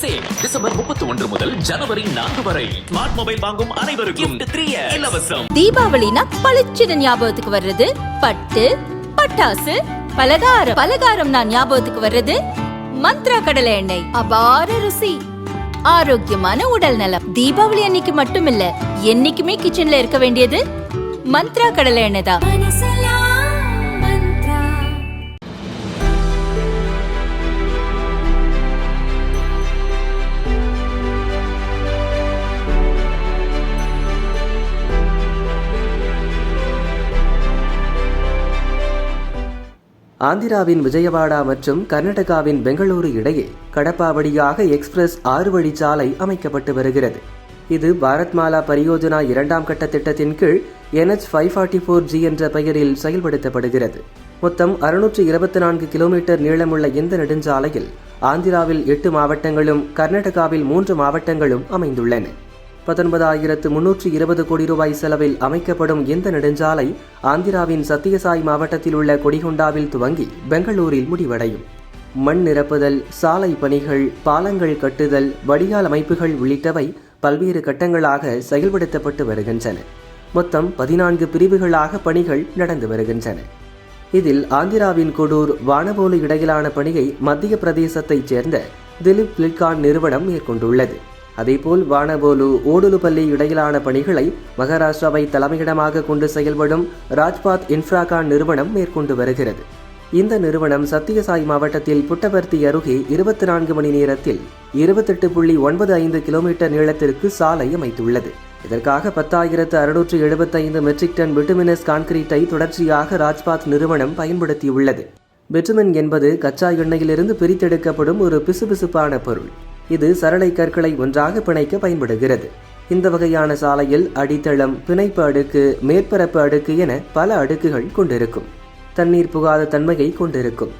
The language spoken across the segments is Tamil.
சேல் டிசம்பர் 31 முதல் ஜனவரி 4 வரை. ஸ்மார்ட் மொபைல் வாங்கும் அனைவருக்கும் 3 இலவசம். தீபாவளினா பளிச்சுன்னு ஞாபகத்துக்கு வர்றது பட்டு, பட்டாசு, பலகாரம் நான் ஞாபகத்துக்கு வர்றது மந்த்ரா கடலை எண்ணெய். அபார ருசி, ஆரோக்கியமான உடல் நலம். தீபாவளி அன்னைக்கு மட்டும் இல்ல, என்னைக்குமே கிச்சன்ல இருக்க வேண்டியது மந்த்ரா கடலை எண்ணெய் தான். ஆந்திராவின் விஜயவாடா மற்றும் கர்நாடகாவின் பெங்களூரு இடையே கடப்பா வழியாக எக்ஸ்பிரஸ் 6 வழிச்சாலை அமைக்கப்பட்டு வருகிறது. இது பாரத்மாலா பரியோஜனா 2ஆம் கட்ட திட்டத்தின் கீழ் NH 544G என்ற பெயரில் செயல்படுத்தப்படுகிறது. மொத்தம் 624 கிலோமீட்டர் நீளமுள்ள இந்த நெடுஞ்சாலையில் ஆந்திராவில் 8 மாவட்டங்களும் கர்நாடகாவில் 3 மாவட்டங்களும் அமைந்துள்ளன. 19,320 கோடி ரூபாய் செலவில் அமைக்கப்படும் இந்த நெடுஞ்சாலை ஆந்திராவின் சத்தியசாய் மாவட்டத்தில் உள்ள கொடிகொண்டாவில் துவங்கி பெங்களூரில் முடிவடையும். மண் நிரப்புதல், சாலை பணிகள், பாலங்கள் கட்டுதல், வடிகால் அமைப்புகள் உள்ளிட்டவை பல்வேறு கட்டங்களாக செயல்படுத்தப்பட்டு வருகின்றன. மொத்தம் 14 பிரிவுகளாக பணிகள் நடந்து வருகின்றன. இதில் ஆந்திராவின் கொடூர், வானபோலு இடையிலான பணியை மத்திய பிரதேசத்தைச் சேர்ந்த திலீப் பிலிட்கான் நிறுவனம் மேற்கொண்டுள்ளது. அதேபோல் வானபோலு, ஓடுலுப்பள்ளி இடையிலான பணிகளை மகாராஷ்டிராவை தலைமையிடமாக கொண்டு செயல்படும் ராஜ்பாத் இன்ஃப்ராகான் நிறுவனம் மேற்கொண்டு வருகிறது. இந்த நிறுவனம் சத்தியசாய் மாவட்டத்தில் புட்டபர்த்தி அருகே 24 மணி நேரத்தில் 28.95 கிலோமீட்டர் நீளத்திற்கு சாலை அமைத்துள்ளது. இதற்காக 10,675 மெட்ரிக் டன் பிட்டுமினஸ் கான்கிரீட்டை தொடர்ச்சியாக ராஜ்பாத் நிறுவனம் பயன்படுத்தியுள்ளது. பிட்டுமின் என்பது கச்சா எண்ணெயிலிருந்து பிரித்தெடுக்கப்படும் ஒரு பிசுபிசுப்பான பொருள். இது சரளை கற்களை ஒன்றாக பிணைக்க பயன்படுகிறது. இந்த வகையான சாலையில் அடித்தளம், பிணைப்பு அடுக்கு, மேற்பரப்பு அடுக்கு என பல அடுக்குகள் கொண்டிருக்கும். தண்ணீர் புகாத தன்மையை கொண்டிருக்கும்.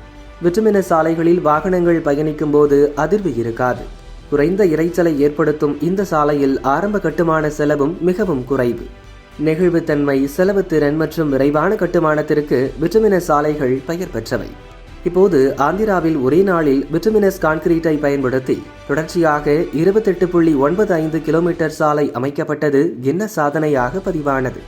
பிட்டுமினஸ் சாலைகளில் வாகனங்கள் பயணிக்கும் போது அதிர்வு இருக்காது. குறைந்த இரைச்சலை ஏற்படுத்தும் இந்த சாலையில் ஆரம்ப கட்டுமான செலவும் மிகவும் குறைவு. நெகிழ்வுத்தன்மை, செலவுத்திறன் மற்றும் விரைவான கட்டுமானத்திற்கு பிட்டுமினஸ் சாலைகள் பெயர் பெற்றவை. இப்போது ஆந்திராவில் ஒரே நாளில் பிட்டுமினஸ் கான்கிரீட்டை பயன்படுத்தி தொடர்ச்சியாக 28.95 கிலோமீட்டர் சாலை அமைக்கப்பட்டது என்ன சாதனையாக பதிவானது.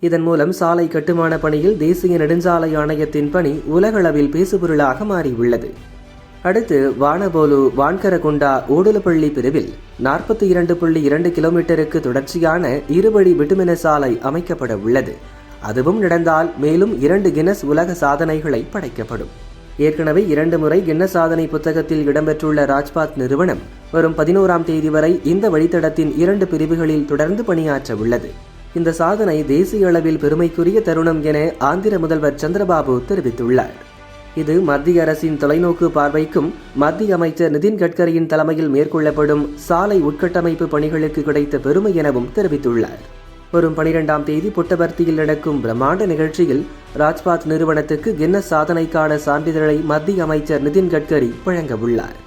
இதன் மூலம் சாலை கட்டுமான பணியில் தேசிய நெடுஞ்சாலை ஆணையத்தின் பணி உலகளவில் பேசுபொருளாக மாறியுள்ளது. அடுத்து வானபோலு, வான்கரகுண்டா, ஓடுலப்பள்ளி பிரிவில் 42.2 கிலோமீட்டருக்கு தொடர்ச்சியான 2 வழி பிட்டுமினஸ் சாலை அமைக்கப்பட உள்ளது. அதுவும் நடந்தால் மேலும் 2 கின்னஸ் உலக சாதனைகளை படைக்கப்படும். ஏற்கனவே 2 முறை கின்னஸ் சாதனை புத்தகத்தில் இடம்பெற்றுள்ள ராஜ்பாத் நிறுவனம் வரும் 11ஆம் தேதி வரை இந்த வழித்தடத்தின் 2 பிரிவுகளில் தொடர்ந்து பணியாற்ற உள்ளது. இந்த சாதனை தேசிய அளவில் பெருமைக்குரிய தருணம் என ஆந்திர முதல்வர் சந்திரபாபு தெரிவித்துள்ளார். இது மத்திய அரசின் தொலைநோக்கு பார்வைக்கும் மத்திய அமைச்சர் நிதின் கட்கரியின் தலைமையில் மேற்கொள்ளப்படும் சாலை உட்கட்டமைப்பு பணிகளுக்கு கிடைத்த பெருமை எனவும் தெரிவித்துள்ளார். வரும் 12ஆம் தேதி புட்டபர்த்தியில் நடக்கும் பிரம்மாண்ட நிகழ்ச்சியில் ராஜ்பாத் நிறுவனத்துக்கு கின்னஸ் சாதனைக்கான சான்றிதழை மத்திய அமைச்சர் நிதின் கட்கரி வழங்க உள்ளார்.